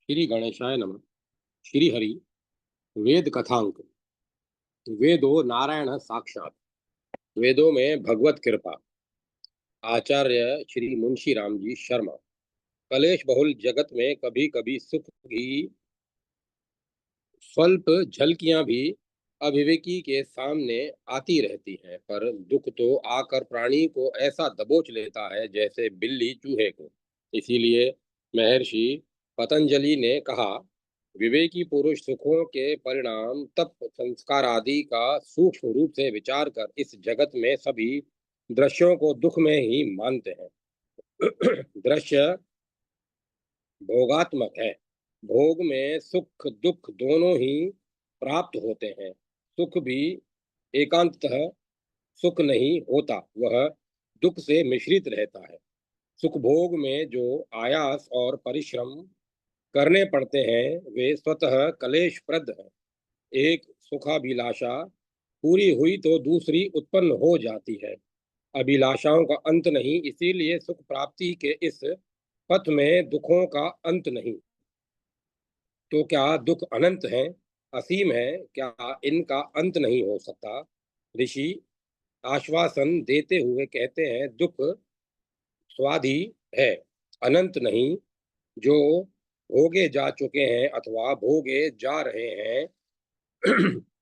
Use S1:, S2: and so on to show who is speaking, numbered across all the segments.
S1: श्री गणेशाय नमः। श्री हरि। वेद कथांक। वेदो नारायण साक्षात। वेदों में भगवत कृपा। आचार्य श्री मुंशी राम जी शर्मा। कलेश बहुल जगत में कभी कभी सुख की स्वल्प झलकियां भी अविवेकी के सामने आती रहती हैं, पर दुख तो आकर प्राणी को ऐसा दबोच लेता है जैसे बिल्ली चूहे को। इसीलिए महर्षि पतंजलि ने कहा, विवेकी पुरुष सुखों के परिणाम तप संस्कार आदि का सूक्ष्म रूप से विचार कर इस जगत में सभी दृश्यों को दुख में ही मानते हैं। दृश्य भोगात्मक है। भोग में सुख दुख दोनों ही प्राप्त होते हैं। सुख भी एकांततः सुख नहीं होता, वह दुख से मिश्रित रहता है। सुख भोग में जो आयास और परिश्रम करने पड़ते हैं वे स्वतः कलेशप्रद है। एक सुखाभिलाषा पूरी हुई तो दूसरी उत्पन्न हो जाती है। अभिलाषाओं का अंत नहीं, इसीलिए सुख प्राप्ति के इस पथ में दुखों का अंत नहीं। तो क्या दुख अनंत है, असीम है? क्या इनका अंत नहीं हो सकता? ऋषि आश्वासन देते हुए कहते हैं, दुख स्वादि है, अनंत नहीं। जो भोगे जा चुके हैं अथवा भोगे जा रहे हैं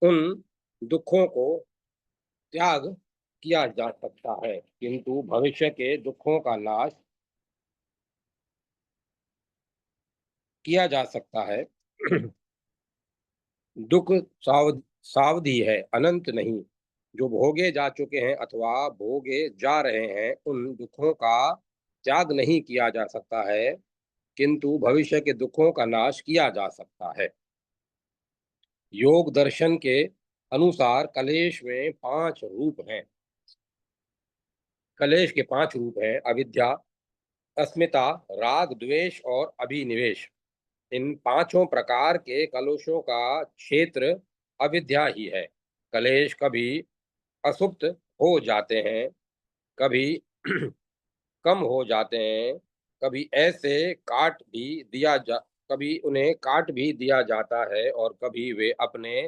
S1: उन दुखों को त्याग किया जा सकता है, किंतु भविष्य के दुखों का नाश किया जा सकता है। दुख सावधि है, अनंत नहीं। जो भोगे जा चुके हैं अथवा भोगे जा रहे हैं उन दुखों का त्याग नहीं किया जा सकता है, किंतु भविष्य के दुखों का नाश किया जा सकता है। योग दर्शन के अनुसार कलेश में पांच रूप हैं। कलेश के पांच रूप हैं: अविद्या, अस्मिता, राग द्वेष और अभिनिवेश। इन पांचों प्रकार के कलुषों का क्षेत्र अविद्या ही है। कलेश कभी असुप्त हो जाते हैं, कभी कम हो जाते हैं, कभी ऐसे काट भी दिया जा कभी उन्हें काट भी दिया जाता है और कभी वे अपने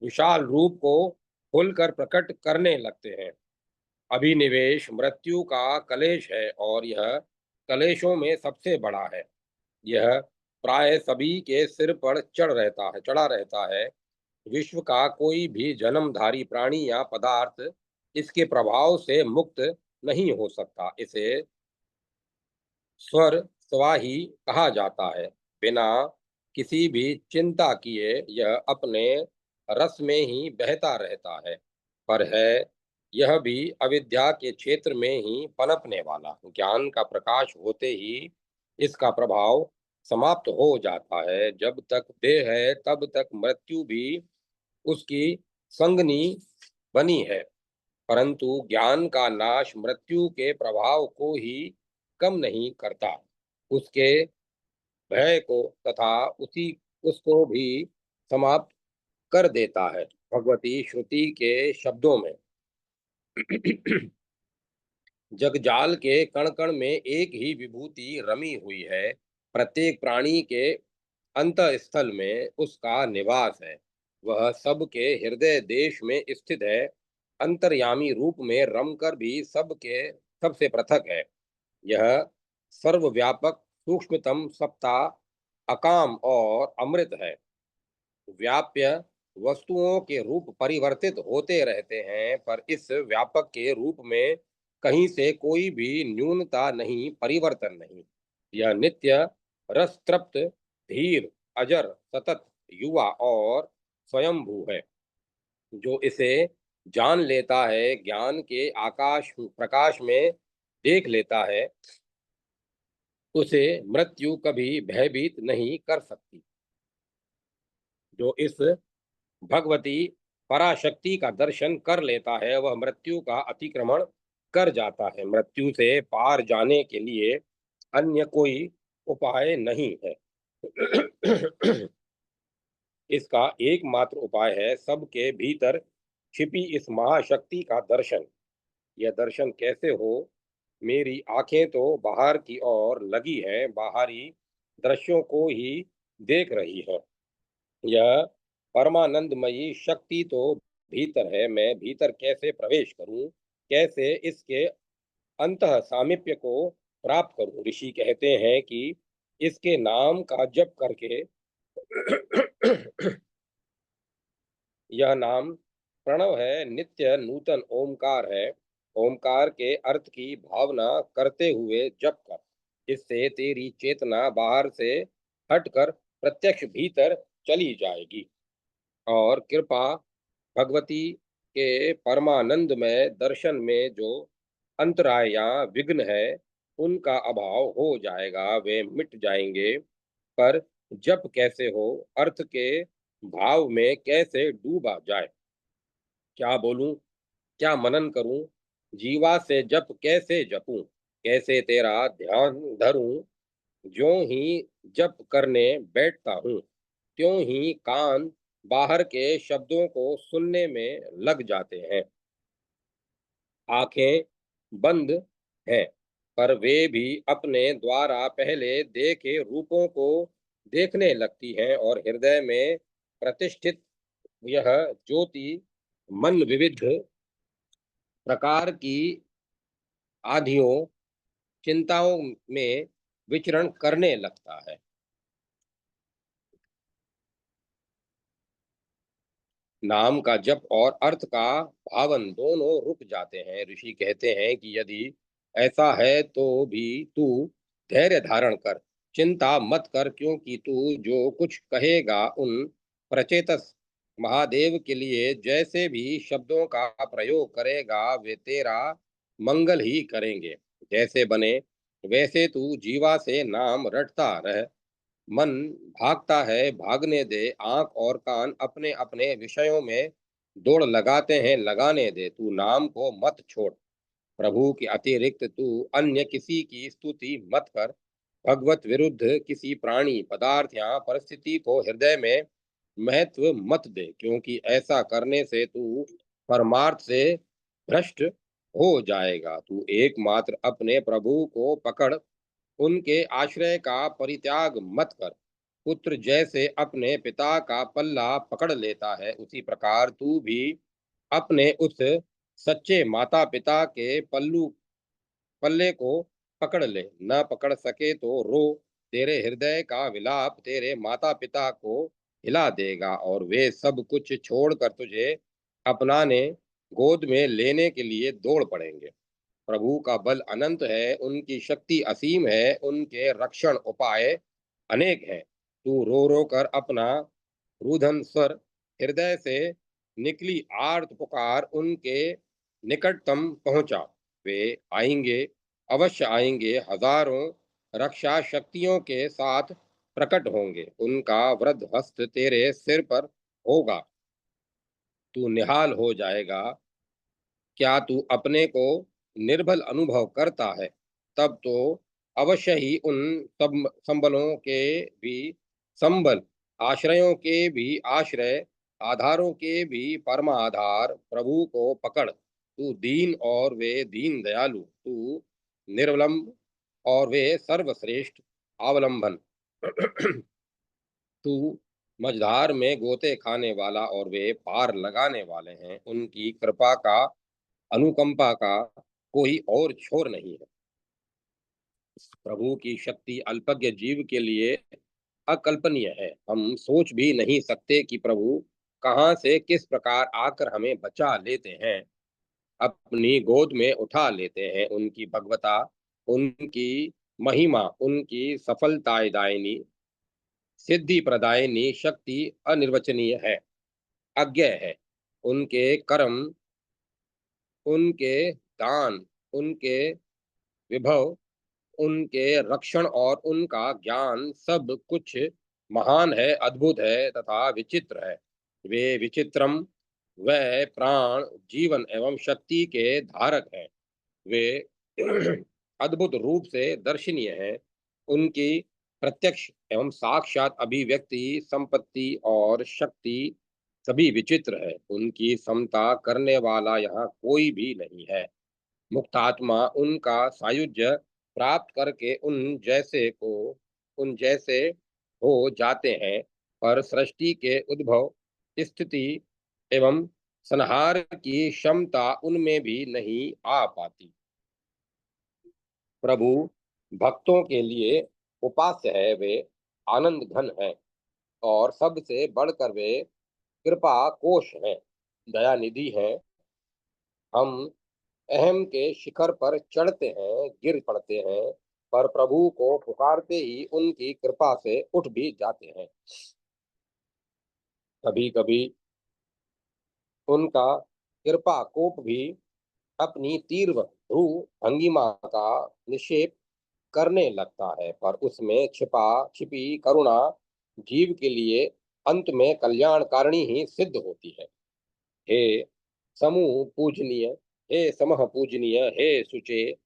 S1: विशाल रूप को खुलकर प्रकट करने लगते हैं। अभिनिवेश मृत्यु का कलेश है और यह कलेशों में सबसे बड़ा है। यह प्राय सभी के सिर पर चढ़ा रहता है। विश्व का कोई भी जन्मधारी प्राणी या पदार्थ इसके प्रभाव से मुक्त नहीं हो सकता। इसे स्वर स्वाही कहा जाता है। बिना किसी भी चिंता किए यह अपने रस में ही बहता रहता है, पर है यह भी अविद्या के क्षेत्र में ही पनपने वाला। ज्ञान का प्रकाश होते ही इसका प्रभाव समाप्त हो जाता है। जब तक देह है तब तक मृत्यु भी उसकी संगनी बनी है, परंतु ज्ञान का नाश मृत्यु के प्रभाव को ही कम नहीं करता, उसके भय को तथा उसी उसको भी समाप्त कर देता है। भगवती श्रुति के शब्दों में जगजाल के कण कण में एक ही विभूति रमी हुई है। प्रत्येक प्राणी के अंतःस्थल में उसका निवास है। वह सबके हृदय देश में स्थित है। अंतर्यामी रूप में रमकर भी सबके सबसे पृथक है। यह सर्वव्यापक सूक्ष्मतम सत्ता अकाम और अमृत है। व्याप्य वस्तुओं के रूप परिवर्तित होते रहते हैं, पर इस व्यापक के रूप में कहीं से कोई भी न्यूनता नहीं, परिवर्तन नहीं। यह नित्य रस तृप्त धीर अजर सतत युवा और स्वयंभू है। जो इसे जान लेता है, ज्ञान के आकाश प्रकाश में देख लेता है, उसे मृत्यु कभी भयभीत नहीं कर सकती। जो इस भगवती पराशक्ति का दर्शन कर लेता है वह मृत्यु का अतिक्रमण कर जाता है। मृत्यु से पार जाने के लिए अन्य कोई उपाय नहीं है। इसका एकमात्र उपाय है सबके भीतर छिपी इस महाशक्ति का दर्शन। यह दर्शन कैसे हो? मेरी आंखें तो बाहर की ओर लगी हैं, बाहरी दृश्यों को ही देख रही है। यह परमानंदमयी शक्ति तो भीतर है, मैं भीतर कैसे प्रवेश करूं, कैसे इसके अंतः सामीप्य को प्राप्त करूं? ऋषि कहते हैं कि इसके नाम का जप करके यह नाम प्रणव है, नित्य नूतन ओमकार है। ओमकार के अर्थ की भावना करते हुए जप कर, इससे तेरी चेतना बाहर से हटकर प्रत्यक्ष भीतर चली जाएगी, और कृपा भगवती के परमानंदमय दर्शन में जो अंतराय या विघ्न है, उनका अभाव हो जाएगा, वे मिट जाएंगे। पर जप कैसे हो, अर्थ के भाव में कैसे डूबा जाए? क्या बोलूं, क्या मनन करूं, जीवा से जप कैसे जपूं, कैसे तेरा ध्यान धरूं? ज्यों ही जप करने बैठता हूँ, त्यों ही कान बाहर के शब्दों को सुनने में लग जाते हैं। आंखें बंद हैं, पर वे भी अपने द्वारा पहले देखे रूपों को देखने लगती हैं, और हृदय में प्रतिष्ठित यह ज्योति मन विविध प्रकार की आधियों चिंताओं में विचरण करने लगता है। नाम का जप और अर्थ का भावन दोनों रुक जाते हैं। ऋषि कहते हैं कि यदि ऐसा है तो भी तू धैर्य धारण कर, चिंता मत कर, क्योंकि तू जो कुछ कहेगा उन प्रचेतस महादेव के लिए जैसे भी शब्दों का प्रयोग करेगा, वे तेरा मंगल ही करेंगे। जैसे बने वैसे तू जीवा से नाम रटता रह। मन भागता है, भागने दे। आंख और कान अपने अपने विषयों में दौड़ लगाते हैं, लगाने दे। तू नाम को मत छोड़। प्रभु के अतिरिक्त तू अन्य किसी की स्तुति मत कर। भगवत विरुद्ध किसी प्राणी, पदार्थ या परिस्थिति को हृदय में महत्व मत दे, क्योंकि ऐसा करने से तू परमार्थ से भ्रष्ट हो जाएगा। तू एकमात्र अपने प्रभु को पकड़, उनके आश्रय का परित्याग मत कर। पुत्र जैसे अपने पिता का पल्ला पकड़ लेता है, उसी प्रकार तू भी अपने उस सच्चे माता पिता के पल्ले को पकड़ ले। न पकड़ सके तो रो, तेरे हृदय का विलाप तेरे माता पिता को हिला देगा, और वे सब कुछ छोड़कर तुझे अपनाने, गोद में लेने के लिए दौड़ पड़ेंगे। प्रभु का बल अनंत है, उनकी शक्ति असीम है, उनके रक्षण उपाय अनेक हैं। तू रो रो कर अपना रुदन स्वर, हृदय से निकली आर्त पुकार उनके निकटतम पहुंचा। वे आएंगे, अवश्य आएंगे, हजारों रक्षा शक्तियों के साथ प्रकट होंगे। उनका वृद्ध हस्त तेरे सिर पर होगा, तू निहाल हो जाएगा। क्या तू अपने को निर्बल अनुभव करता है, तब तो अवश्य ही उन सब संबलों के भी संबल, आश्रयों के भी आश्रय, आधारों के भी परमाधार प्रभु को पकड़। तू दीन और वे दीन दयालु, तू निर्वलंब और वे सर्वश्रेष्ठ अवलंबन। तू मझधार में गोते खाने वाला और वे पार लगाने वाले हैं। उनकी कृपा का, अनुकंपा का कोई और छोर नहीं है। प्रभु की शक्ति अल्पज्ञ जीव के लिए अकल्पनीय है। हम सोच भी नहीं सकते कि प्रभु कहाँ से किस प्रकार आकर हमें बचा लेते हैं, अपनी गोद में उठा लेते हैं। उनकी भगवता, उनकी महिमा, उनकी सफलतादायिनी, सिद्धि प्रदायिनी शक्ति अनिर्वचनीय है, अज्ञेय है। उनके कर्म, उनके दान, उनके विभव, उनके रक्षण और उनका ज्ञान सब कुछ महान है, अद्भुत है तथा विचित्र है। वे विचित्रम, वह प्राण, जीवन एवं शक्ति के धारक हैं। वे अद्भुत रूप से दर्शनीय हैं। उनकी प्रत्यक्ष एवं साक्षात अभिव्यक्ति, संपत्ति और शक्ति सभी विचित्र है। उनकी समता करने वाला यहाँ कोई भी नहीं है। मुक्त आत्मा उनका सायुज्य प्राप्त करके उन जैसे हो जाते हैं, पर सृष्टि के उद्भव, स्थिति एवं संहार की क्षमता उनमें भी नहीं आ पाती। प्रभु भक्तों के लिए उपास्य है, वे आनंद घन हैं और सबसे बढ़कर वे कृपा कोश हैं, दया निधि हैं। हम अहम के शिखर पर चढ़ते हैं, गिर पड़ते हैं, पर प्रभु को पुकारते ही उनकी कृपा से उठ भी जाते हैं। कभी कभी उनका कृपा कोप भी अपनी तीव्र ध्रुव भंगिमा का निक्षेप करने लगता है, पर उसमें छिपा छिपी करुणा जीव के लिए अंत में कल्याणकारिणी ही सिद्ध होती है। हे समूह पूजनीय, हे समह पूजनीय, हे सुचे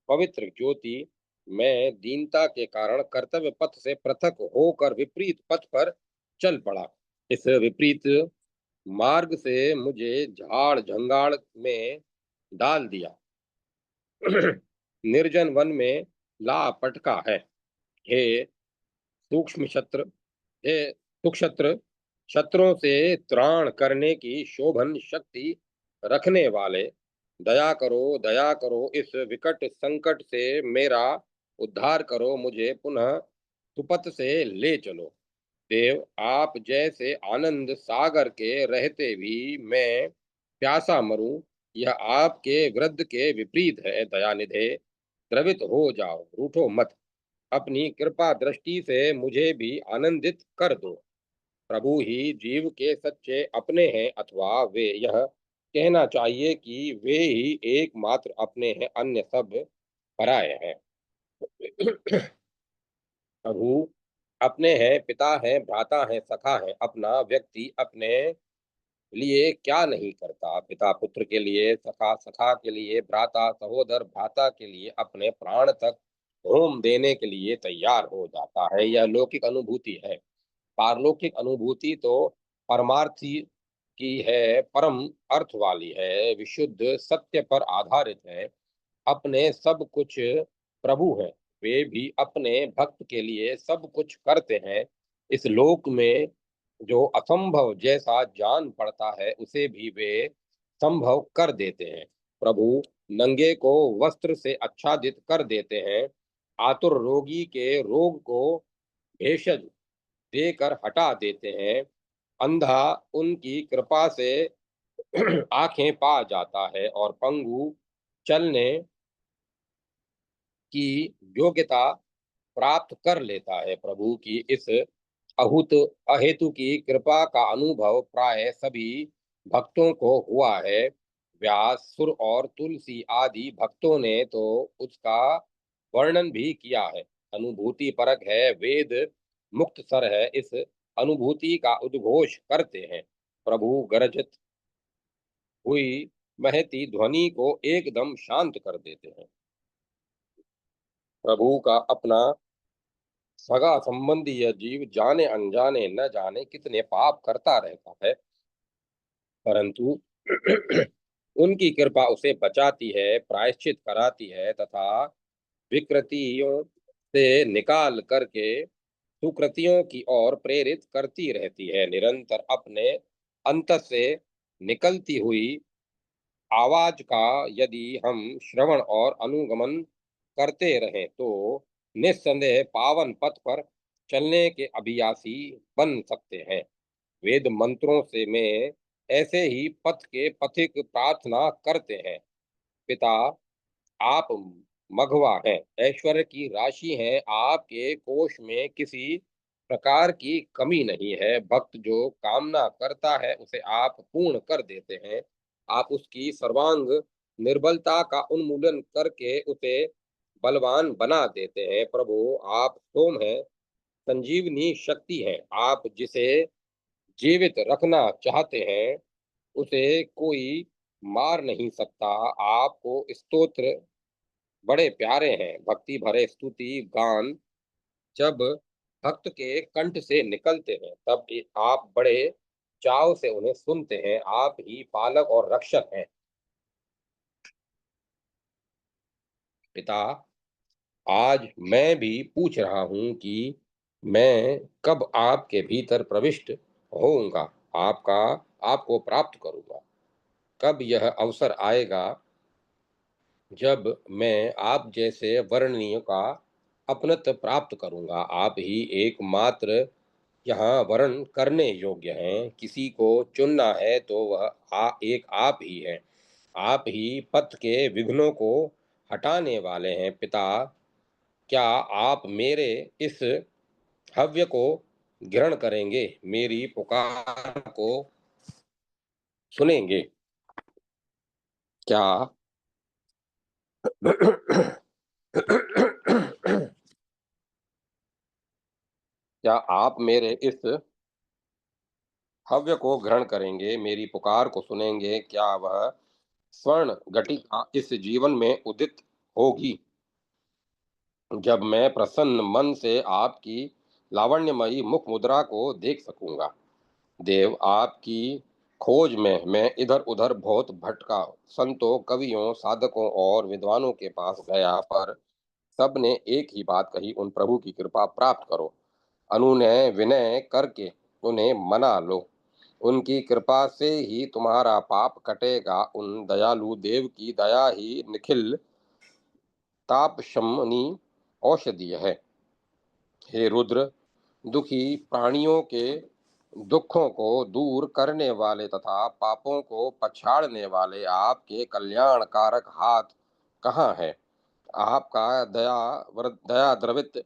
S1: पवित्र ज्योति, मैं दीनता के कारण कर्तव्य पथ से पृथक होकर विपरीत पथ पर चल पड़ा। इस विपरीत मार्ग से मुझे झाड़ झंगाड़ में डाल दिया, निर्जन वन में ला पटका है। हे सूक्ष्म शत्रु, हे सुक्षत्र, शत्रुओं से त्राण करने की शोभन शक्ति रखने वाले, दया करो, इस विकट संकट से मेरा उद्धार करो, मुझे पुनः सुपथ से ले चलो। देव, आप जैसे आनंद सागर के रहते भी मैं प्यासा मरूं, यह आपके वृद्ध के विपरीत है। दयानिधे, द्रवित हो जाओ, रूठो मत, अपनी कृपा दृष्टि से मुझे भी आनंदित कर दो। प्रभु ही जीव के सच्चे अपने हैं, अथवा वे यह कहना चाहिए कि वे ही एकमात्र अपने हैं, अन्य सब पराये हैं। प्रभु अपने हैं, पिता हैं, भ्राता हैं, सखा हैं, अपना व्यक्ति अपने लिए क्या नहीं करता। पिता पुत्र के लिए, सखा सखा के लिए, भ्राता सहोदर भ्राता के लिए अपने प्राण तक होम देने के लिए तैयार हो जाता है। यह लौकिक अनुभूति है। पारलौकिक अनुभूति तो परमार्थी की है, परम अर्थ वाली है, विशुद्ध सत्य पर आधारित है। अपने सब कुछ प्रभु हैं, वे भी अपने भक्त के लिए सब कुछ करते हैं। इस लोक में जो असंभव जैसा जान पड़ता है, उसे भी वे संभव कर देते हैं। प्रभु नंगे को वस्त्र से आच्छादित कर देते हैं, आतुर रोगी के रोग को भेषज देकर हटा देते हैं, अंधा उनकी कृपा से आंखें पा जाता है और पंगु चलने की योग्यता प्राप्त कर लेता है। प्रभु की इस अहुत अहेतु की कृपा का अनुभव प्राय सभी भक्तों को हुआ है। व्यास, सुर और तुलसी आदि भक्तों ने तो उसका वर्णन भी किया है। अनुभूति परक है, वेद मुक्त सर है, इस अनुभूति का उद्घोष करते हैं। प्रभु गरजत हुई महती ध्वनि को एकदम शांत कर देते हैं। प्रभु का अपना सगा संबंधी यह जीव जाने अनजाने न जाने कितने पाप करता रहता है, परंतु उनकी कृपा उसे बचाती है, प्रायश्चित कराती है तथा विकृतियों से निकाल करके सुकृतियों की ओर प्रेरित करती रहती है। निरंतर अपने अंत से निकलती हुई आवाज का यदि हम श्रवण और अनुगमन करते रहें, तो निस्संदेह पावन पथ पर चलने के अभियासी बन सकते हैं। वेद मंत्रों से में ऐसे ही पथ के पथिक प्रार्थना करते हैं। पिता, आप मघवा हैं, ऐश्वर्य की राशि हैं, आपके कोष में किसी प्रकार की कमी नहीं है। भक्त जो कामना करता है उसे आप पूर्ण कर देते हैं। आप उसकी सर्वांग निर्बलता का उन्मूलन करके उसे बलवान बना देते हैं। प्रभु आप सोम हैं, संजीवनी शक्ति है, आप जिसे जीवित रखना चाहते हैं उसे कोई मार नहीं सकता। आपको स्तोत्र बड़े प्यारे हैं, भक्ति भरे स्तुति गान जब भक्त के कंठ से निकलते हैं, तब आप बड़े चाव से उन्हें सुनते हैं। आप ही पालक और रक्षक हैं। पिता, आज मैं भी पूछ रहा हूँ कि मैं कब आपके भीतर प्रविष्ट होऊँगा, आपका आपको प्राप्त करूँगा? कब यह अवसर आएगा जब मैं आप जैसे वर्णनीय का अपनत्व प्राप्त करूँगा? आप ही एकमात्र यहाँ वर्ण करने योग्य हैं। किसी को चुनना है तो वह एक आप ही हैं। आप ही पथ के विघ्नों को हटाने वाले हैं। पिता, क्या आप मेरे इस हव्य को ग्रहण करेंगे? मेरी पुकार को सुनेंगे? क्या क्या आप मेरे इस हव्य को ग्रहण करेंगे? मेरी पुकार को सुनेंगे? क्या वह स्वर्ण घटिका इस जीवन में उदित होगी जब मैं प्रसन्न मन से आपकी लावण्यमयी मुख मुद्रा को देख सकूंगा? देव, आपकी खोज में मैं इधर उधर बहुत भटका, संतों, कवियों, साधकों और विद्वानों के पास गया, पर सबने एक ही बात कही, उन प्रभु की कृपा प्राप्त करो, अनुनय विनय करके उन्हें मना लो, उनकी कृपा से ही तुम्हारा पाप कटेगा। उन दयालु देव की दया ही निखिल ताप शमनी औषधि है। हे रुद्र, दुखी प्राणियों के दुखों को दूर करने वाले तथा पापों को पछाड़ने वाले आपके कल्याणकारक हाथ कहाँ है? आपका दया द्रवित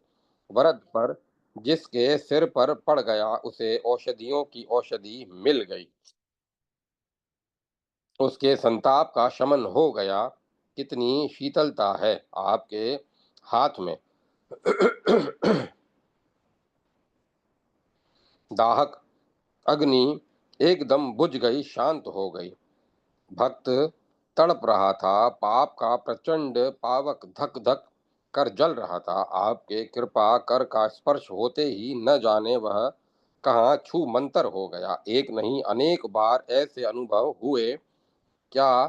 S1: वरद पर जिसके सिर पर पड़ गया, उसे औषधियों की औषधि मिल गई, उसके संताप का शमन हो गया। कितनी शीतलता है आपके हाथ में। दाहक अग्नि एकदम बुझ गई, शांत हो गई। भक्त तड़प रहा था, पाप का प्रचंड पावक धक धक कर जल रहा था। आपके कृपा कर का स्पर्श होते ही न जाने वह कहाँ छू मंतर हो गया। एक नहीं अनेक बार ऐसे अनुभव हुए। क्या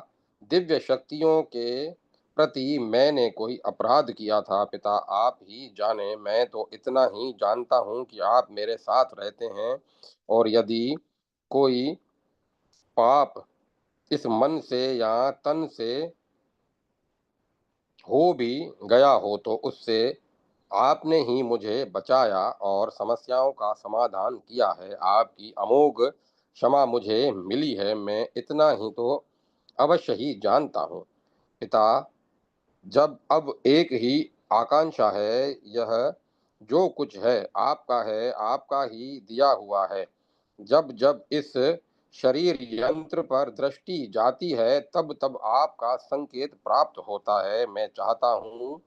S1: दिव्य शक्तियों के प्रति मैंने कोई अपराध किया था? पिता, आप ही जाने। मैं तो इतना ही जानता हूँ कि आप मेरे साथ रहते हैं, और यदि कोई पाप इस मन से या तन से हो भी गया हो तो उससे आपने ही मुझे बचाया और समस्याओं का समाधान किया है। आपकी अमोघ क्षमा मुझे मिली है, मैं इतना ही तो अवश्य ही जानता हूँ। पिता, जब अब एक ही आकांक्षा है, यह जो कुछ है आपका ही दिया हुआ है। जब जब इस शरीर यंत्र पर दृष्टि जाती है, तब तब आपका संकेत प्राप्त होता है। मैं चाहता हूँ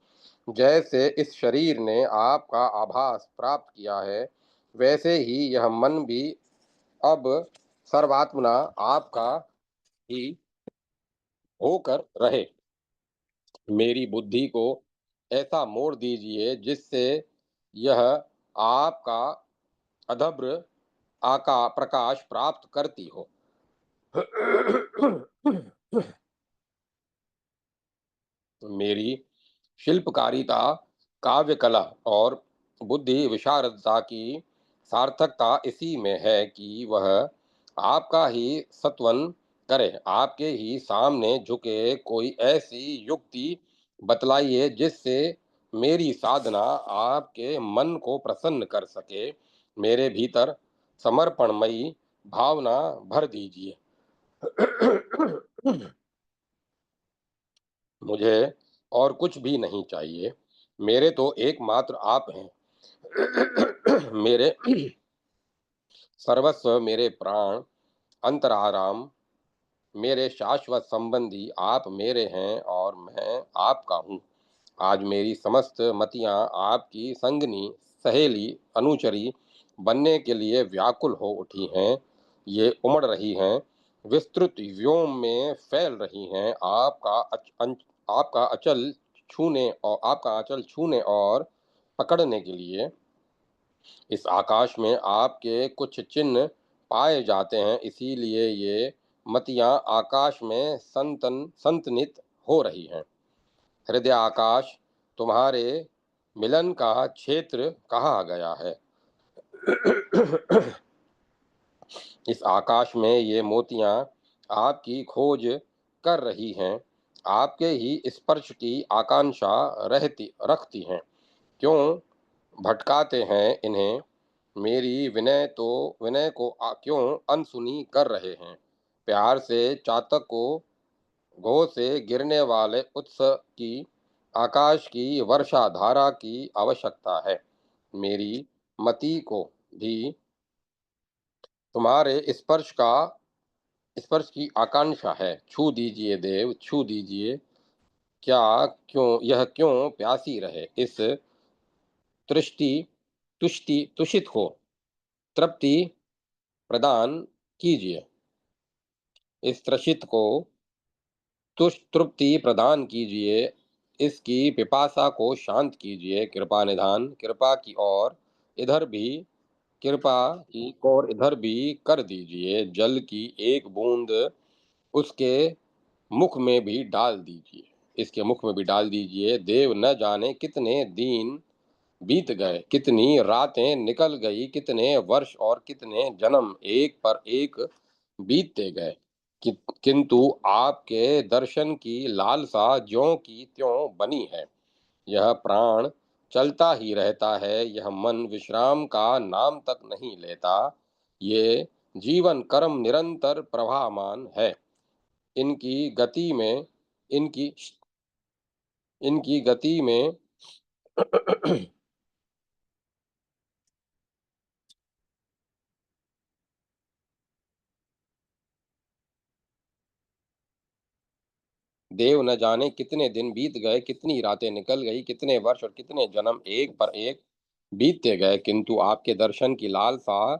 S1: जैसे इस शरीर ने आपका आभास प्राप्त किया है, वैसे ही यह मन भी अब सर्वात्मना आपका ही होकर रहे। मेरी बुद्धि को ऐसा मोड़ दीजिए जिससे यह आपका अधब्र आका प्रकाश प्राप्त करती हो। मेरी शिल्पकारिता, काव्य कला और बुद्धि विशारदता की सार्थकता इसी में है कि वह आपका ही सत्वन करे। आपके ही सामने झुके, कोई ऐसी युक्ति बतलाइए जिससे मेरी साधना आपके मन को प्रसन्न कर सके। मेरे भीतर समर्पणमयी भावना भर दीजिए। मुझे और कुछ भी नहीं चाहिए। मेरे तो एकमात्र आप हैं। मेरे सर्वस्व, मेरे प्राण, अंतराराम, मेरे शाश्वत संबंधी आप मेरे हैं और मैं आपका हूँ। आज मेरी समस्त मतियाँ आपकी संगनी, सहेली, अनुचरी बनने के लिए व्याकुल हो उठी हैं। ये उमड़ रही हैं, विस्तृत व्योम में फैल रही हैं। आपका अचल छूने और पकड़ने के लिए इस आकाश में आपके कुछ चिन्ह पाए जाते हैं। इसीलिए ये मतियां आकाश में संतनित हो रही हैं। हृदय आकाश तुम्हारे मिलन का क्षेत्र कहा गया है। इस आकाश में ये मोतियां आपकी खोज कर रही हैं, आपके ही स्पर्श की आकांक्षा रहती रखती हैं। क्यों भटकाते हैं इन्हें? मेरी विनय को क्यों अनसुनी कर रहे हैं? प्यार से चातक को घो से गिरने वाले उत्स की आकाश की वर्षा धारा की आवश्यकता है। मेरी मति को भी तुम्हारे स्पर्श की आकांक्षा है। छू दीजिए देव, छू दीजिए। क्या क्यों यह क्यों प्यासी रहे? इस तृष्टि तुषित हो तृप्ति प्रदान कीजिए। इस त्रसित को तृप्ति प्रदान कीजिए। इसकी पिपासा को शांत कीजिए। कृपा निधान, कृपा की ओर इधर भी कृपा की ओर इधर भी कर दीजिए। जल की एक बूंद उसके मुख में भी डाल दीजिए, इसके मुख में भी डाल दीजिए। देव न जाने कितने दिन बीत गए, कितनी रातें निकल गई, कितने वर्ष और कितने जन्म एक पर एक बीतते गए, किंतु आपके दर्शन की लालसा ज्यों की त्यों बनी है। यह प्राण चलता ही रहता है, यह मन विश्राम का नाम तक नहीं लेता। ये जीवन कर्म निरंतर प्रवाहमान है। इनकी गति में इनकी इनकी गति में देव न जाने कितने दिन बीत गए, कितनी रातें निकल गई, कितने वर्ष और कितने जन्म एक पर एक बीतते गए, किंतु आपके दर्शन की लालसा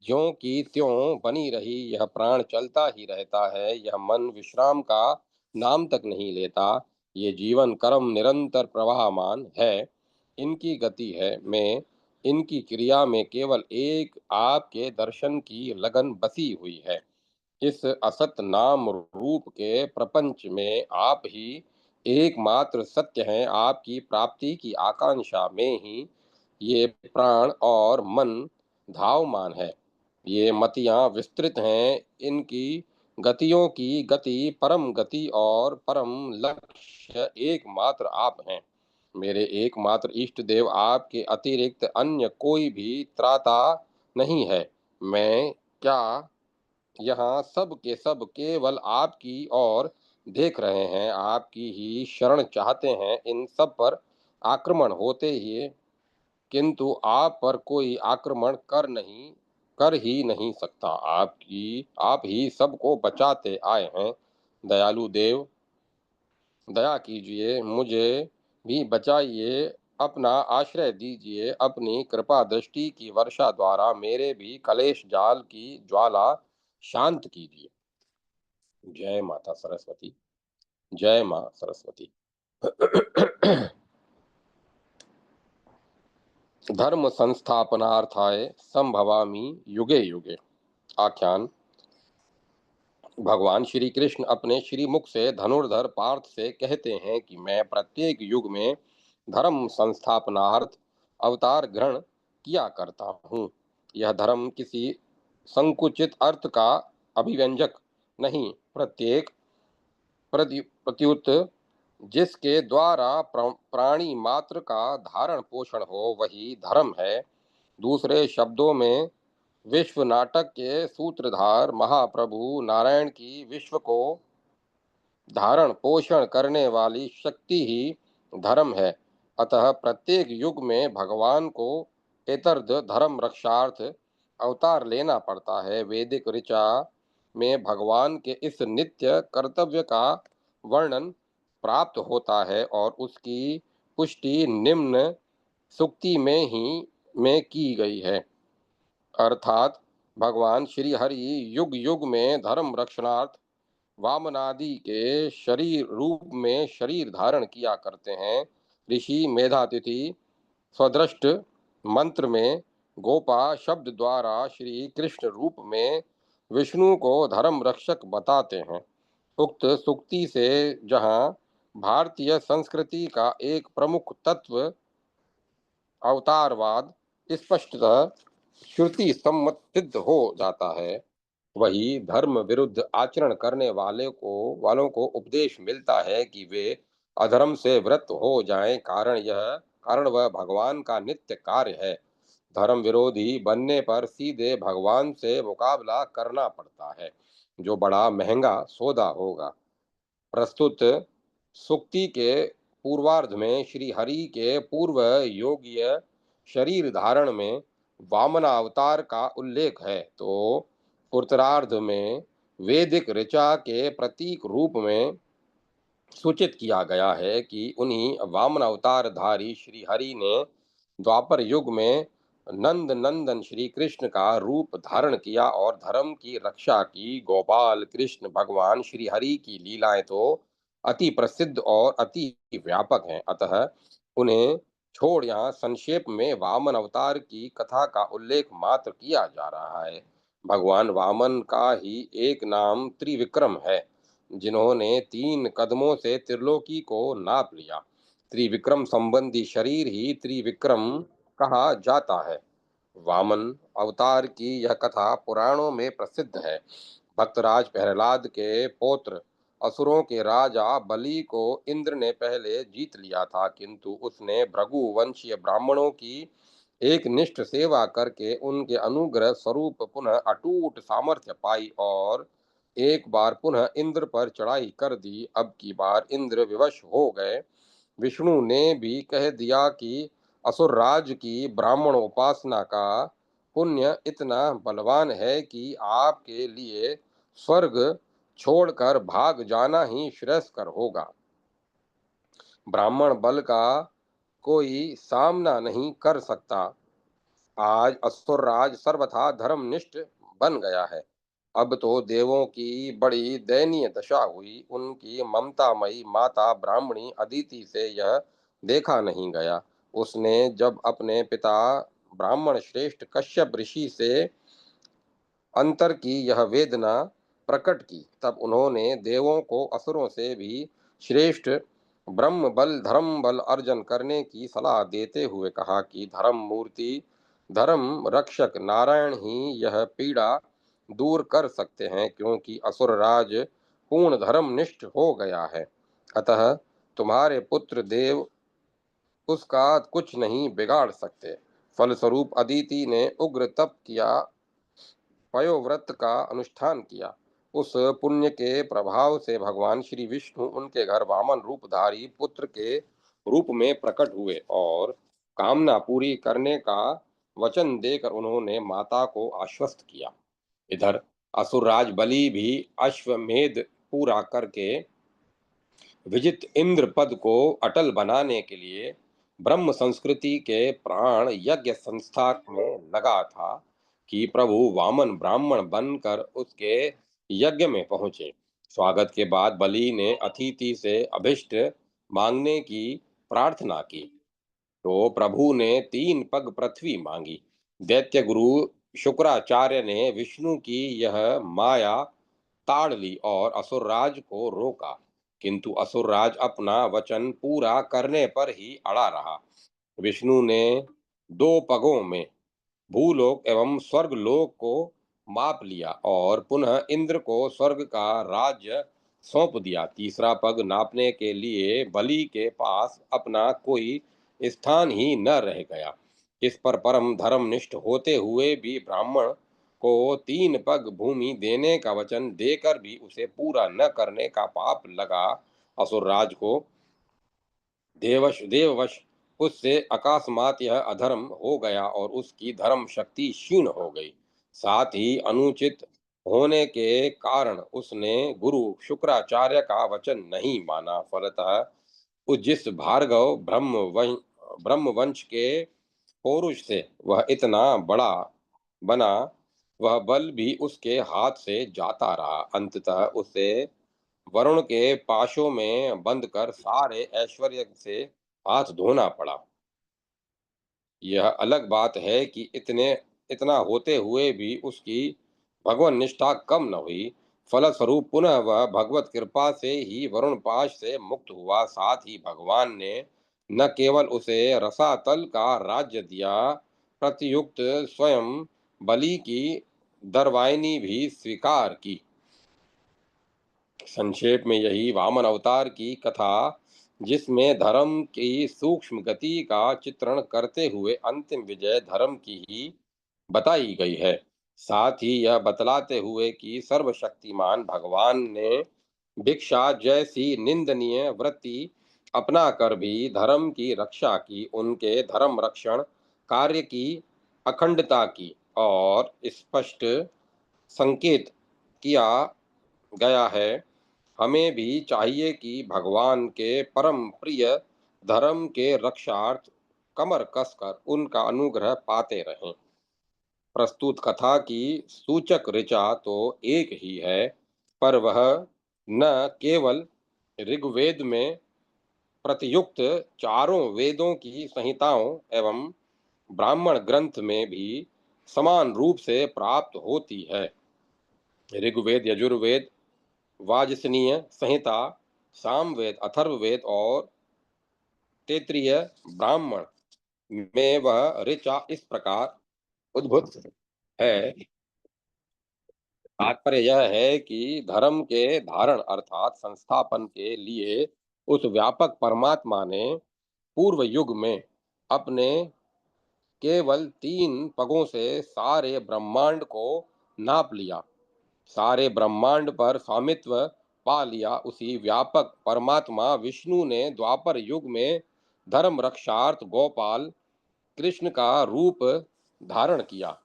S1: ज्यों की त्यों बनी रही। यह प्राण चलता ही रहता है, यह मन विश्राम का नाम तक नहीं लेता। ये जीवन कर्म निरंतर प्रवाहमान है। इनकी गति है में, इनकी क्रिया में केवल एक आपके दर्शन की लगन बसी हुई है। इस असत नाम रूप के प्रपंच में आप ही एकमात्र सत्य हैं। आपकी प्राप्ति की आकांक्षा में ही ये प्राण और मन धावमान है। ये मतियां विस्तृत हैं, इनकी गतियों की गति परम गति और परम लक्ष्य एकमात्र आप हैं। मेरे एकमात्र इष्ट देव, आपके अतिरिक्त अन्य कोई भी त्राता नहीं है। मैं क्या यहाँ सब के सब केवल आपकी ओर देख रहे हैं, आपकी ही शरण चाहते हैं। इन सब पर आक्रमण होते ही, किंतु आप पर कोई आक्रमण कर ही नहीं सकता। आप ही सबको बचाते आए हैं। दयालु देव, दया कीजिए, मुझे भी बचाइए, अपना आश्रय दीजिए। अपनी कृपा दृष्टि की वर्षा द्वारा मेरे भी कलेश जाल की ज्वाला शांत कीजिए। जय माता सरस्वती। जय मां सरस्वती। धर्म संस्थापनार्थाय संभवामि युगे युगे। आख्यान। भगवान श्री कृष्ण अपने श्रीमुख से धनुर्धर पार्थ से कहते हैं कि मैं प्रत्येक युग में धर्म संस्थापनार्थ अवतार ग्रहण किया करता हूँ। यह धर्म किसी संकुचित अर्थ का अभिव्यंजक नहीं, प्रत्युत जिसके द्वारा प्राणी मात्र का धारण पोषण हो, वही धर्म है। दूसरे शब्दों में, विश्व नाटक के सूत्रधार महाप्रभु नारायण की विश्व को धारण पोषण करने वाली शक्ति ही धर्म है। अतः प्रत्येक युग में भगवान को इतर्द धर्म रक्षार्थ अवतार लेना पड़ता है। वैदिक ऋचा में भगवान के इस नित्य कर्तव्य का वर्णन प्राप्त होता है और उसकी पुष्टि निम्न सुक्ति में की गई है। अर्थात भगवान श्री हरि युग युग में धर्म रक्षणार्थ वामनादि के शरीर रूप में शरीर धारण किया करते हैं। ऋषि मेधातिथि स्वदृष्ट मंत्र में गोपा शब्द द्वारा श्री कृष्ण रूप में विष्णु को धर्म रक्षक बताते हैं। उक्त सुक्ति से जहाँ भारतीय संस्कृति का एक प्रमुख तत्व अवतारवाद स्पष्टतः श्रुति सम्मत सिद्ध हो जाता है, वही धर्म विरुद्ध आचरण करने वालों को उपदेश मिलता है कि वे अधर्म से व्रत हो जाएं। कारण वह भगवान का नित्य कार्य है। धर्म विरोधी बनने पर सीधे भगवान से मुकाबला करना पड़ता है, जो बड़ा महंगा सौदा होगा। प्रस्तुत सुक्ति के पूर्वार्ध में श्री हरि के पूर्व योगीय शरीर धारण में वामनावतार का उल्लेख है, तो उत्तरार्ध में वैदिक ऋचा के प्रतीक रूप में सूचित किया गया है कि उन्हीं वामन अवतारधारी श्री हरि ने द्वापर युग में नंद नंदन श्री कृष्ण का रूप धारण किया और धर्म की रक्षा की। गोपाल कृष्ण भगवान श्री हरि की लीलाएं तो अति प्रसिद्ध और अति व्यापक हैं, अतः उन्हें छोड़ यहाँ संक्षेप में वामन अवतार की कथा का उल्लेख मात्र किया जा रहा है। भगवान वामन का ही एक नाम त्रिविक्रम है, जिन्होंने 3 कदमों से त्रिलोकी को नाप लिया। त्रिविक्रम संबंधी शरीर ही त्रिविक्रम कहा जाता है। वामन अवतार की यह कथा पुराणों में प्रसिद्ध है। भक्तराज प्रहलाद के पौत्र असुरों के राजा बलि को इंद्र ने पहले जीत लिया था, किंतु उसने भृगु वंशीय ब्राह्मणों की एक निष्ठ सेवा करके उनके अनुग्रह स्वरूप पुनः अटूट सामर्थ्य पाई और एक बार पुनः इंद्र पर चढ़ाई कर दी। अब की बार इंद्र विवश हो गए। विष्णु ने भी कह दिया कि असुर राज की ब्राह्मण उपासना का पुण्य इतना बलवान है कि आपके लिए स्वर्ग छोड़कर भाग जाना ही श्रेयस्कर होगा। ब्राह्मण बल का कोई सामना नहीं कर सकता। आज असुरराज सर्वथा धर्मनिष्ठ बन गया है। अब तो देवों की बड़ी दयनीय दशा हुई। उनकी ममतामयी माता ब्राह्मणी अदिति से यह देखा नहीं गया। उसने जब अपने पिता ब्राह्मण श्रेष्ठ कश्यप ऋषि से अंतर की यह वेदना प्रकट की, तब उन्होंने देवों को असुरों से भी श्रेष्ठ ब्रह्म बल धर्म बल अर्जन करने की सलाह देते हुए कहा कि धर्म मूर्ति धर्म रक्षक नारायण ही यह पीड़ा दूर कर सकते हैं, क्योंकि असुर राज पूर्ण धर्मनिष्ठ हो गया है। अतः तुम्हारे पुत्र देव उसका कुछ नहीं बिगाड़ सकते। फलस्वरूप अदिति ने उग्र तप किया, पयोव्रत का अनुष्ठान किया। उस पुण्य के प्रभाव से भगवान श्री विष्णु उनके घर वामन रूपधारी पुत्र के रूप में प्रकट हुए और कामना पूरी करने का वचन देकर उन्होंने माता को आश्वस्त किया। इधर असुरराज बलि भी अश्वमेध पूरा करके विजित इंद्र पद को अटल बनाने के लिए ब्रह्म संस्कृति के प्राण यज्ञ संस्था में लगा था कि प्रभु वामन ब्राह्मण बनकर उसके यज्ञ में पहुंचे। स्वागत के बाद बलि ने अतिथि से अभिष्ट मांगने की प्रार्थना की, तो प्रभु ने 3 पग पृथ्वी मांगी। दैत्य गुरु शुक्राचार्य ने विष्णु की यह माया ताड़ ली और असुरराज को रोका, किंतु असुरराज अपना वचन पूरा करने पर ही अड़ा रहा। विष्णु ने 2 पगों में भूलोक एवं स्वर्गलोक को माप लिया और पुनः इंद्र को स्वर्ग का राज्य सौंप दिया। तीसरा पग नापने के लिए बलि के पास अपना कोई स्थान ही न रह गया। इस पर परम धर्मनिष्ठ होते हुए भी ब्राह्मण को 3 पग भूमि देने का वचन देकर भी उसे पूरा न करने का पाप लगा। असुरराज को देववश उससे अकस्मात यह अधर्म हो गया और उसकी धर्म शक्ति क्षीण हो गई। साथ ही अनुचित होने के कारण उसने गुरु शुक्राचार्य का वचन नहीं माना। फलतः उस जिस भार्गव ब्रह्म वंश के पौरुष से वह इतना बड़ा बना, वह बल भी उसके हाथ से जाता रहा। अंततः उसे वरुण के पाशों में बंधकर सारे ऐश्वर्य से हाथ धोना पड़ा। यह अलग बात है कि इतना होते हुए भी उसकी भगवत निष्ठा कम न हुई। फलस्वरूप पुनः वह भगवत कृपा से ही वरुण पाश से मुक्त हुआ। साथ ही भगवान ने न केवल उसे रसातल का राज्य दिया, प्रतियुक्त स्वयं बलि की दरवायनी भी स्वीकार की। संक्षेप में यही वामन अवतार की कथा, जिसमें धर्म की सूक्ष्म गति का चित्रण करते हुए अंतिम विजय धर्म की ही बताई गई है। साथ ही यह बतलाते हुए कि सर्वशक्तिमान भगवान ने भिक्षा जैसी निंदनीय वृत्ति अपना कर भी धर्म की रक्षा की, उनके धर्म रक्षण कार्य की अखंडता की और स्पष्ट संकेत किया गया है। हमें भी चाहिए कि भगवान के परम प्रिय धर्म के रक्षार्थ कमर कसकर उनका अनुग्रह पाते रहें। प्रस्तुत कथा की सूचक ऋचा तो एक ही है, पर वह न केवल ऋग्वेद में प्रतियुक्त चारों वेदों की संहिताओं एवं ब्राह्मण ग्रंथ में भी समान रूप से प्राप्त होती है। ऋग्वेद, यजुर्वेद, वाजसनीय संहिता, सामवेद, अथर्ववेद और तैत्तिरीय ब्राह्मण में वह ऋचा इस प्रकार उद्भुत है। तात्पर्य यह है कि धर्म के धारण अर्थात संस्थापन के लिए उस व्यापक परमात्मा ने पूर्व युग में अपने केवल 3 पगों से सारे ब्रह्मांड को नाप लिया, सारे ब्रह्मांड पर स्वामित्व पा लिया। उसी व्यापक परमात्मा विष्णु ने द्वापर युग में धर्म रक्षार्थ गोपाल कृष्ण का रूप धारण किया।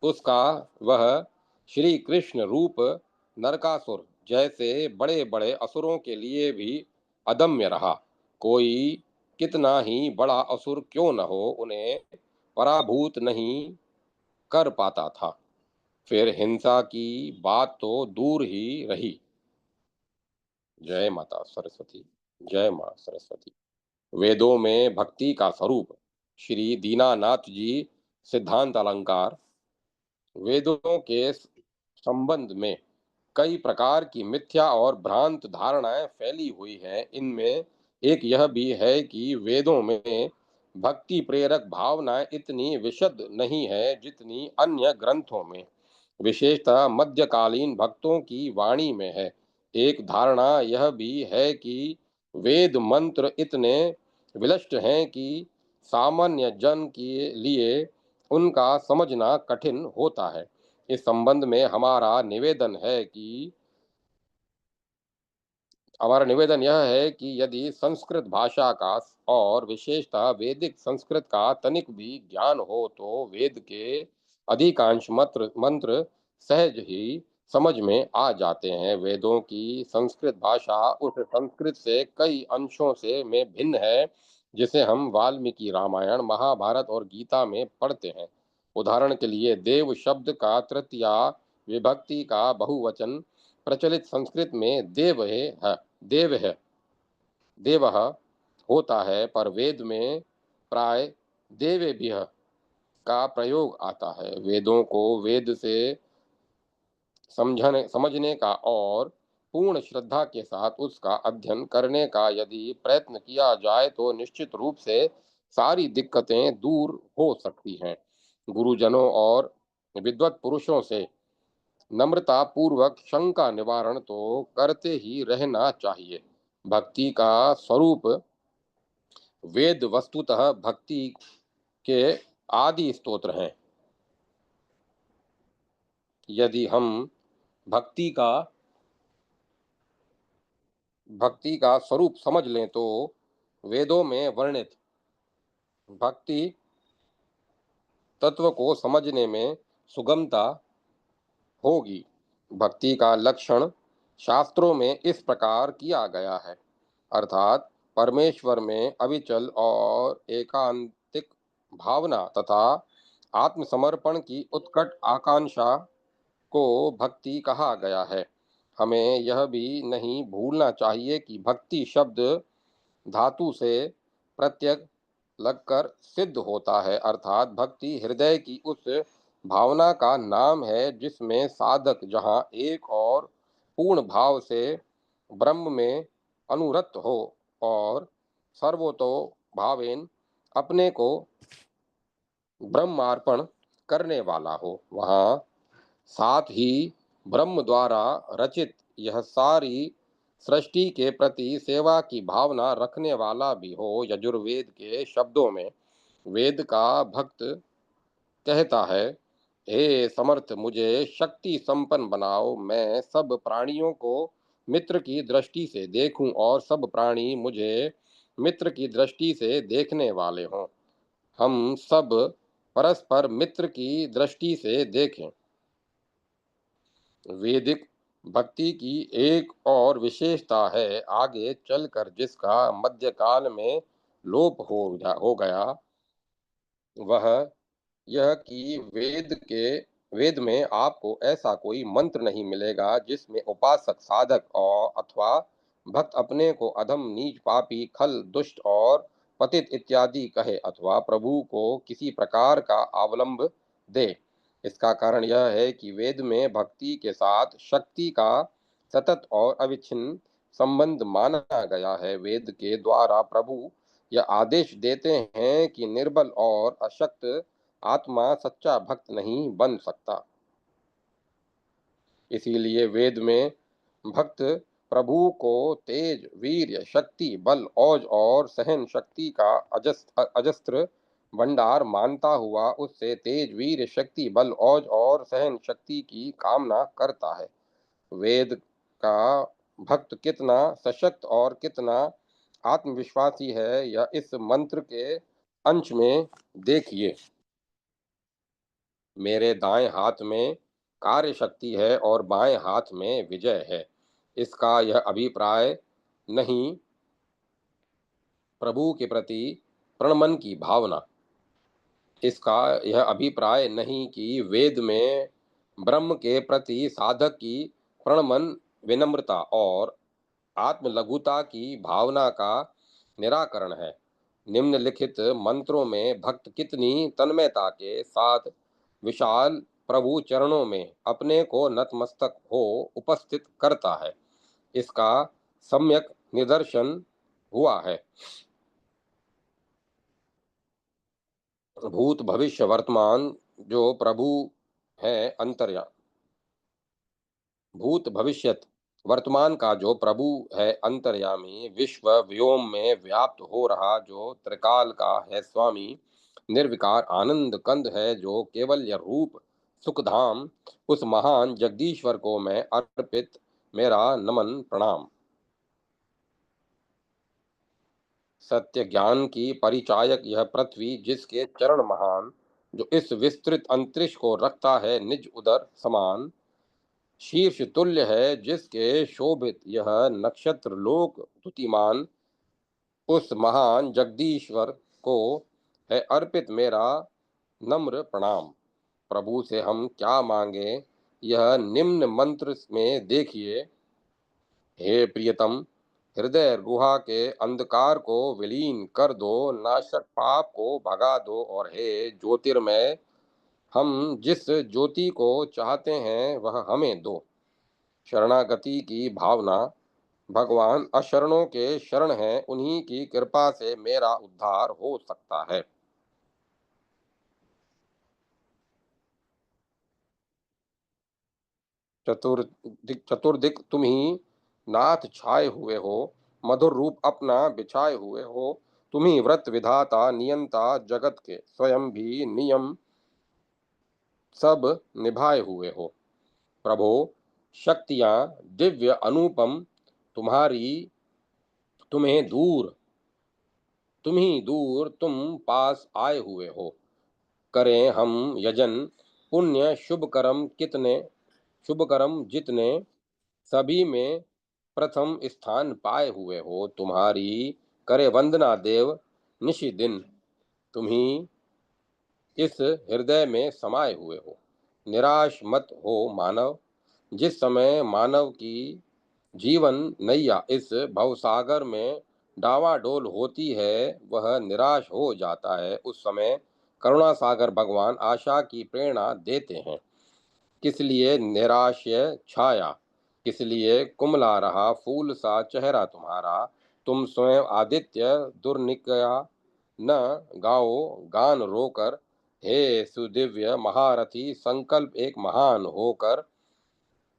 S1: उसका वह श्री कृष्ण रूप नरकासुर जैसे बड़े बड़े असुरों के लिए भी अदम्य रहा। कोई कितना ही बड़ा असुर क्यों न हो, उन्हें पराभूत नहीं कर पाता था। फिर हिंसा की बात तो दूर ही रही। जय माता सरस्वती। जय मां सरस्वती। वेदों में भक्ति का स्वरूप श्री दीनानाथ जी सिद्धांत अलंकार। वेदों के संबंध में कई प्रकार की मिथ्या और भ्रांत धारणाएं फैली हुई हैं। इनमें एक यह भी है कि वेदों में भक्ति प्रेरक भावनाएं इतनी विशद नहीं है जितनी अन्य ग्रंथों में, विशेषतः मध्यकालीन भक्तों की वाणी में है। एक धारणा यह भी है कि वेद मंत्र इतने विलक्षण हैं कि सामान्य जन के लिए उनका समझना कठिन होता है। इस संबंध में हमारा निवेदन यह है कि यदि संस्कृत भाषा का और विशेषतः वैदिक संस्कृत का तनिक भी ज्ञान हो तो वेद के अधिकांश मंत्र मंत्र सहज ही समझ में आ जाते हैं। वेदों की संस्कृत भाषा उस संस्कृत से कई अंशों से में भिन्न है, जिसे हम वाल्मीकि रामायण, महाभारत और गीता में पढ़ते हैं। उदाहरण के लिए देव शब्द का तृतीया विभक्ति का बहुवचन प्रचलित संस्कृत में देव है, देवः होता है, पर वेद में प्राय देवेभ्यः का प्रयोग आता है। वेदों को वेद से समझने का और पूर्ण श्रद्धा के साथ उसका अध्ययन करने का यदि प्रयत्न किया जाए तो निश्चित रूप से सारी दिक्कतें दूर हो सकती हैं। गुरुजनों और विद्वत पुरुषों से नम्रता पूर्वक शंका निवारण तो करते ही रहना चाहिए। भक्ति का स्वरूप वेद वस्तुतः भक्ति के आदि स्तोत्र हैं। यदि हम भक्ति का भक्ति का स्वरूप समझ लें तो वेदों में वर्णित भक्ति तत्व को समझने में सुगमता होगी। भक्ति का लक्षण शास्त्रों में इस प्रकार किया गया है, अर्थात परमेश्वर में अविचल और एकांतिक भावना तथा आत्मसमर्पण की उत्कट आकांक्षा को भक्ति कहा गया है। हमें यह भी नहीं भूलना चाहिए कि भक्ति शब्द धातु से प्रत्यय लगकर सिद्ध होता है, अर्थात भक्ति हृदय की उस भावना का नाम है जिसमें साधक जहाँ एक और पूर्ण भाव से ब्रह्म में अनुरक्त हो और सर्वतो भावेन अपने को ब्रह्मार्पण करने वाला हो। वहाँ साथ ही ब्रह्म द्वारा रचित यह सारी सृष्टि के प्रति सेवा की भावना रखने वाला भी हो। यजुर्वेद के शब्दों में वेद का भक्त कहता है, हे समर्थ, मुझे शक्ति संपन्न बनाओ, मैं सब प्राणियों को मित्र की दृष्टि से देखूं और सब प्राणी मुझे मित्र की दृष्टि से देखने वाले हों। हम सब परस्पर मित्र की दृष्टि से देखें। वैदिक भक्ति की एक और विशेषता है, आगे चलकर जिसका मध्यकाल में लोप हो गया, वह यह कि वेद में आपको ऐसा कोई मंत्र नहीं मिलेगा जिसमें उपासक साधक और अथवा भक्त अपने को अधम नीच पापी खल दुष्ट और पतित इत्यादि कहे अथवा प्रभु को किसी प्रकार का अवलंब दे। इसका कारण यह है कि वेद में भक्ति के साथ शक्ति का सतत और अविच्छिन्न संबंध माना गया है। वेद के द्वारा प्रभु यह आदेश देते हैं कि निर्बल और अशक्त आत्मा सच्चा भक्त नहीं बन सकता। इसीलिए वेद में भक्त प्रभु को तेज वीर्य शक्ति बल औज और सहन शक्ति का अजस्त्र भंडार मानता हुआ उससे तेज वीर्य शक्ति बल औज और सहन शक्ति की कामना करता है। वेद का भक्त कितना सशक्त और कितना आत्मविश्वासी है, यह इस मंत्र के अंश में देखिए। मेरे दाएं हाथ में कार्य शक्ति है और बाएं हाथ में विजय है। इसका यह अभिप्राय नहीं प्रभु के प्रति प्रणमन की भावना। इसका यह अभिप्राय नहीं कि वेद में ब्रह्म के प्रति साधक की प्रणमन विनम्रता और आत्मलघुता की भावना का निराकरण है। निम्नलिखित मंत्रों में भक्त कितनी तन्मयता के साथ विशाल प्रभु चरणों में अपने को नतमस्तक हो उपस्थित करता है, इसका सम्यक निदर्शन हुआ है। भूत भविष्य वर्तमान जो प्रभु है अंतर्या भूत भविष्यत वर्तमान का जो प्रभु है अंतर्यामी, विश्व व्योम में व्याप्त हो रहा जो त्रिकाल का है स्वामी, निर्विकार आनंद कंद है जो केवल्य रूप सुखधाम, उस महान जगदीश्वर को मैं अर्पित मेरा नमन प्रणाम। सत्य ज्ञान की परिचायक यह पृथ्वी जिसके चरण महान, जो इस विस्तृत अंतरिक्ष को रखता है निज उदर समान, शीर्ष तुल्य है जिसके शोभित यह नक्षत्र लोक द्युतिमान, उस महान जगदीश्वर को है अर्पित मेरा नम्र प्रणाम। प्रभु से हम क्या मांगे, यह निम्न मंत्र में देखिए। हे प्रियतम, हृदय गुहा के अंधकार को विलीन कर दो, नाशक पाप को भगा दो, और हे ज्योतिर्मय, हम जिस ज्योति को चाहते हैं वह हमें दो। शरणागति की भावना, भगवान अशरणों के शरण हैं, उन्हीं की कृपा से मेरा उद्धार हो सकता है। चतुर्दिक तुम ही नाथ छाए हुए हो, मधुर रूप अपना बिछाए हुए हो, तुम ही व्रत विधाता नियंता जगत के, स्वयं भी नियम सब निभाए हुए हो। प्रभो, शक्तियां दिव्य अनुपम तुम्हारी, तुम्हें दूर तुम ही दूर तुम पास आए हुए हो। करें हम यजन पुण्य शुभ कर्म जितने, सभी में प्रथम स्थान पाए हुए हो। तुम्हारी करे वंदना देव निशि दिन, तुम ही इस हृदय में समाये हुए हो। निराश मत हो मानव, जिस समय मानव की जीवन नैया इस भवसागर में डावाडोल होती है, वह निराश हो जाता है, उस समय करुणा सागर भगवान आशा की प्रेरणा देते हैं। किस लिए निराश्य छाया, किस लिए कुमला रहा फूल सा चेहरा तुम्हारा, तुम स्वयं आदित्य दुर्निकया न गाओ गान रोकर, हे सुदिव्य महारथी, संकल्प एक महान होकर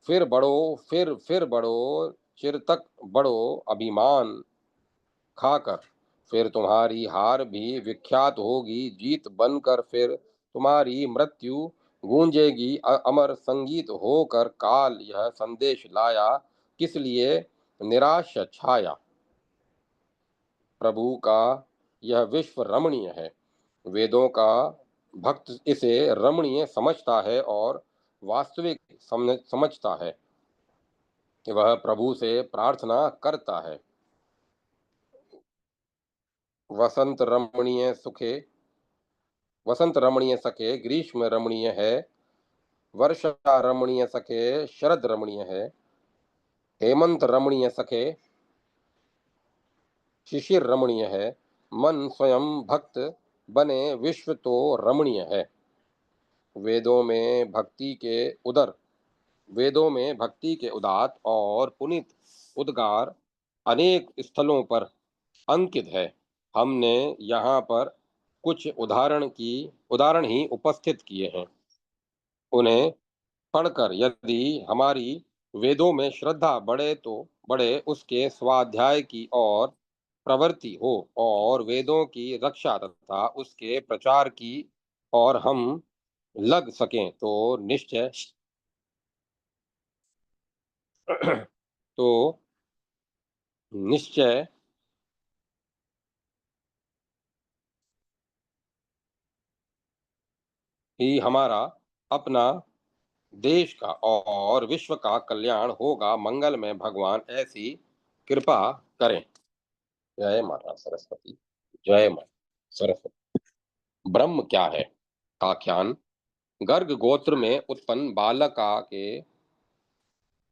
S1: फिर बढ़ो, फिर बढ़ो, चिर तक बढ़ो अभिमान खाकर। फिर तुम्हारी हार भी विख्यात होगी, जीत बनकर फिर तुम्हारी मृत्यु गूंजेगी अमर संगीत होकर। काल यह संदेश लाया, किस लिए निराश छाया। प्रभु का यह विश्व रमणीय है, वेदों का भक्त इसे रमणीय समझता है और वास्तविक समझता है कि वह प्रभु से प्रार्थना करता है। वसंत रमणीय सुखे, वसंत रमणीय सखे ग्रीष्म रमणीय है, वर्षा रमणीय सखे शरद रमणीय है, हेमंत रमणीय सखे शिशिर रमणीय है। मन स्वयं भक्त बने विश्व तो रमणीय है। वेदों में भक्ति के उदर वेदों में भक्ति के उदात और पुनीत उद्गार अनेक स्थलों पर अंकित है। हमने यहाँ पर कुछ उदाहरण ही उपस्थित किए हैं। उन्हें पढ़कर यदि हमारी वेदों में श्रद्धा बढ़े तो बढ़े, उसके स्वाध्याय की और प्रवृत्ति हो और वेदों की रक्षा तथा उसके प्रचार की और हम लग सकें, तो निश्चय ही हमारा अपना देश का और विश्व का कल्याण होगा। मंगल में भगवान ऐसी कृपा करें। जय माता सरस्वती। जय माता सरस्वती। ब्रह्म क्या है? आख्यान। गर्ग गोत्र में उत्पन्न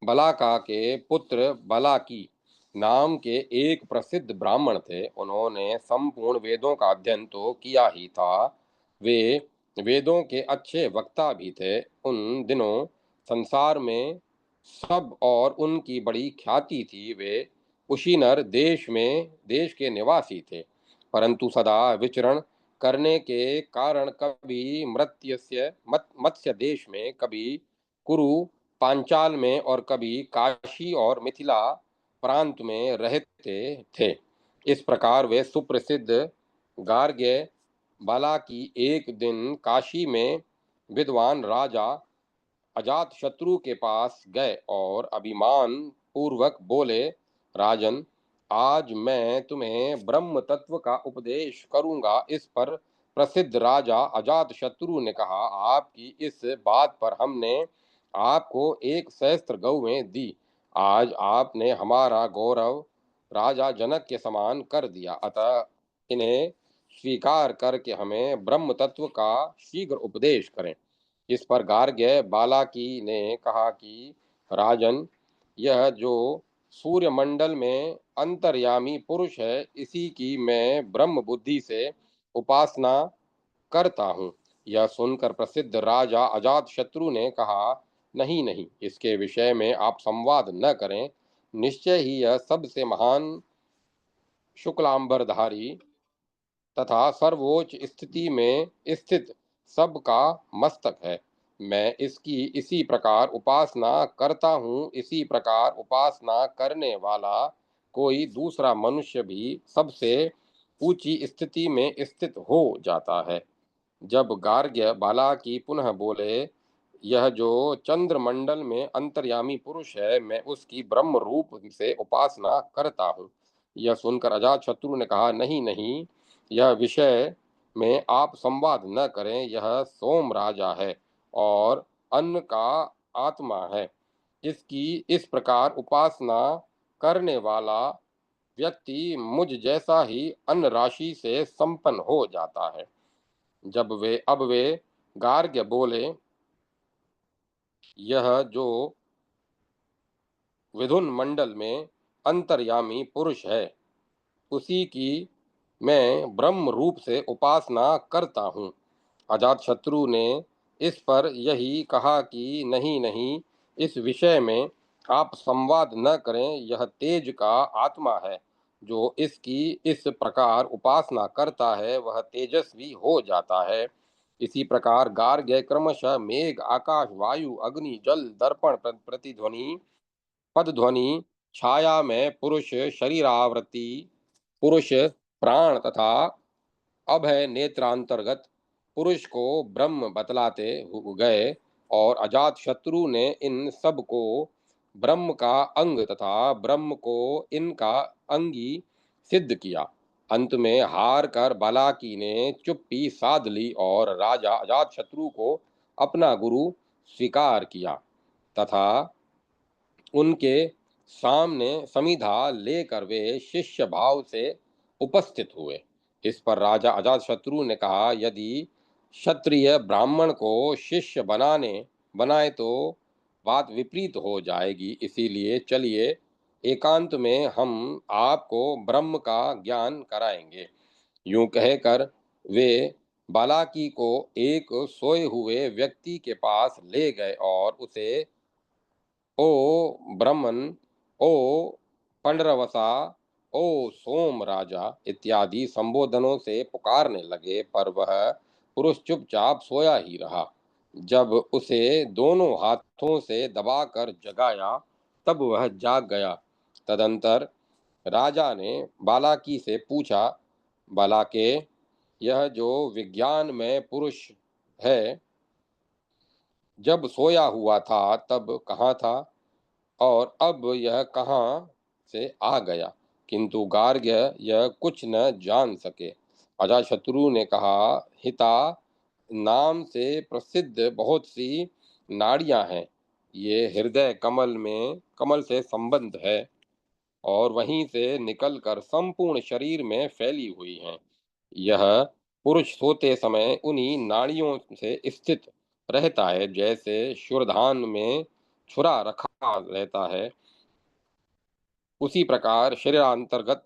S1: बलाका के पुत्र बलाकी नाम के एक प्रसिद्ध ब्राह्मण थे। उन्होंने संपूर्ण वेदों का अध्ययन तो किया ही था, वे वेदों के अच्छे वक्ता भी थे। उन दिनों संसार में सब और उनकी बड़ी ख्याति थी। वे कुशीनर देश के निवासी थे, परंतु सदा विचरण करने के कारण कभी मत्स्य देश में, कभी कुरु पांचाल में और कभी काशी और मिथिला प्रांत में रहते थे। इस प्रकार वे सुप्रसिद्ध गार्ग्य बाला की एक दिन काशी में विद्वान राजा अजात शत्रु के पास गए और अभिमान पूर्वक बोले, राजन, आज मैं तुम्हें ब्रह्म तत्व का उपदेश करूंगा। इस पर प्रसिद्ध राजा अजात शत्रु ने कहा, आपकी इस बात पर हमने आपको एक सहस्त्र गौएं दी। आज आपने हमारा गौरव राजा जनक के समान कर दिया, अतः इन्हें स्वीकार करके हमें ब्रह्म तत्व का शीघ्र उपदेश करें। इस पर गार्ग्य बालाकी ने कहा कि राजन, यह जो सूर्यमंडल में अंतर्यामी पुरुष है, इसी की मैं ब्रह्म बुद्धि से उपासना करता हूँ। यह सुनकर प्रसिद्ध राजा अजात शत्रु ने कहा, नहीं नहीं, इसके विषय में आप संवाद न करें। निश्चय ही यह सबसे महान शुक्लांबरधारी तथा सर्वोच्च स्थिति में स्थित सबका मस्तक है। मैं इसकी इसी प्रकार उपासना करता हूँ। इसी प्रकार उपासना करने वाला कोई दूसरा मनुष्य भी सबसे ऊंची स्थिति में स्थित हो जाता है। जब गार्ग्य बाला की पुनः बोले, यह जो चंद्रमंडल में अंतर्यामी पुरुष है, मैं उसकी ब्रह्म रूप से उपासना करता हूँ। यह सुनकर अजात शत्रु ने कहा, नहीं नहीं, यह विषय में आप संवाद न करें। यह सोम राजा है और अन्न का आत्मा है। इसकी इस प्रकार उपासना करने वाला व्यक्ति मुझ जैसा ही अन्न राशि से संपन्न हो जाता है। अब वे गार्ग्य बोले, यह जो विधुन मंडल में अंतर्यामी पुरुष है, उसी की मैं ब्रह्म रूप से उपासना करता हूँ। अजात शत्रु ने इस पर यही कहा कि नहीं नहीं, इस विषय में आप संवाद न करें। यह तेज का आत्मा है, जो इसकी इस प्रकार उपासना करता है वह तेजस्वी हो जाता है। इसी प्रकार गार्ग्य क्रमशः मेघ, आकाश, वायु, अग्नि, जल, दर्पण, प्रतिध्वनि, पद ध्वनि, छाया में पुरुष शरीरावृत्ति, पुरुष प्राण तथा अभय नेत्रांतर्गत पुरुष को ब्रह्म बतलाते गए, और अजात शत्रु ने इन सब को ब्रह्म का अंग तथा ब्रह्म को इनका अंगी सिद्ध किया। अंत में हार कर बालाकी ने चुप्पी साध ली और राजा अजात शत्रु को अपना गुरु स्वीकार किया तथा उनके सामने समिधा लेकर वे शिष्य भाव से उपस्थित हुए। इस पर राजा अजातशत्रु ने कहा, यदि क्षत्रिय ब्राह्मण को शिष्य बनाए तो बात विपरीत हो जाएगी, इसीलिए चलिए एकांत में हम आपको ब्रह्म का ज्ञान कराएंगे। यूं कहकर वे बालाकी को एक सोए हुए व्यक्ति के पास ले गए और उसे ओ ब्रह्मन, ओ पंडरवसा, ओ सोम राजा इत्यादि संबोधनों से पुकारने लगे, पर वह पुरुष चुपचाप सोया ही रहा। जब उसे दोनों हाथों से दबाकर जगाया तब वह जाग गया। तदंतर राजा ने बालाकी से पूछा, बालाके, यह जो विज्ञान में पुरुष है, जब सोया हुआ था तब कहाँ था और अब यह कहाँ से आ गया? किंतु गार्ग्य यह कुछ न जान सके। अजातशत्रु ने कहा, हिता, नाम से प्रसिद्ध बहुत सी नाड़ियां हैं। ये हृदय कमल से संबंध है और वहीं से निकलकर संपूर्ण शरीर में फैली हुई हैं। यह पुरुष सोते समय उन्हीं नाड़ियों से स्थित रहता है, जैसे शुरधान में छुरा रखा रहता है, उसी प्रकार शरीरांतर्गत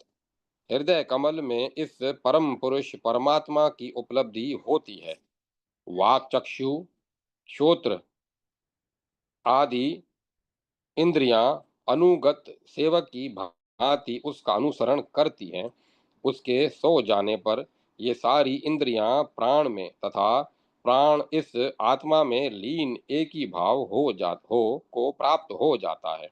S1: हृदय कमल में इस परम पुरुष परमात्मा की उपलब्धि होती है। वाक, चक्षु, श्रोत्र आदि इंद्रियां अनुगत सेवक की भांति उसका अनुसरण करती हैं। उसके सो जाने पर ये सारी इंद्रियां प्राण में तथा प्राण इस आत्मा में लीन एक ही भाव हो को प्राप्त हो जाता है।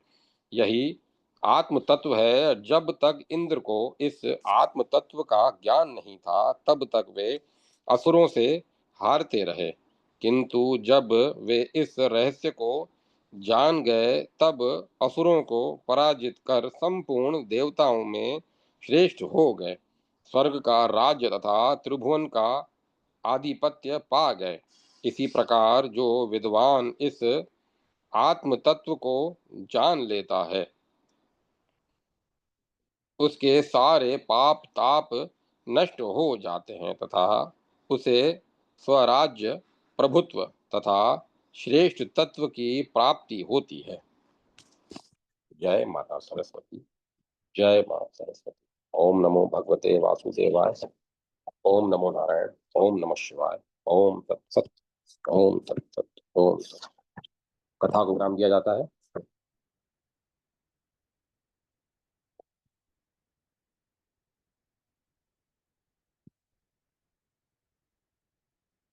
S1: यही आत्म तत्व है। जब तक इंद्र को इस आत्म तत्व का ज्ञान नहीं था तब तक वे असुरों से हारते रहे, किंतु जब वे इस रहस्य को जान गए तब असुरों को पराजित कर संपूर्ण देवताओं में श्रेष्ठ हो गए, स्वर्ग का राज्य तथा त्रिभुवन का आधिपत्य पा गए। इसी प्रकार जो विद्वान इस आत्म तत्व को जान लेता है, उसके सारे पाप ताप नष्ट हो जाते हैं तथा उसे स्वराज्य, प्रभुत्व तथा श्रेष्ठ तत्व की प्राप्ति होती है। जय माता सरस्वती। जय मां सरस्वती। ओम नमो भगवते वासुदेवाय। ओम नमो नारायण। ओम नमः शिवाय। ओम तत्सत। ओम तत्सत। ओम तत्सत। कथा को विराम दिया जाता है।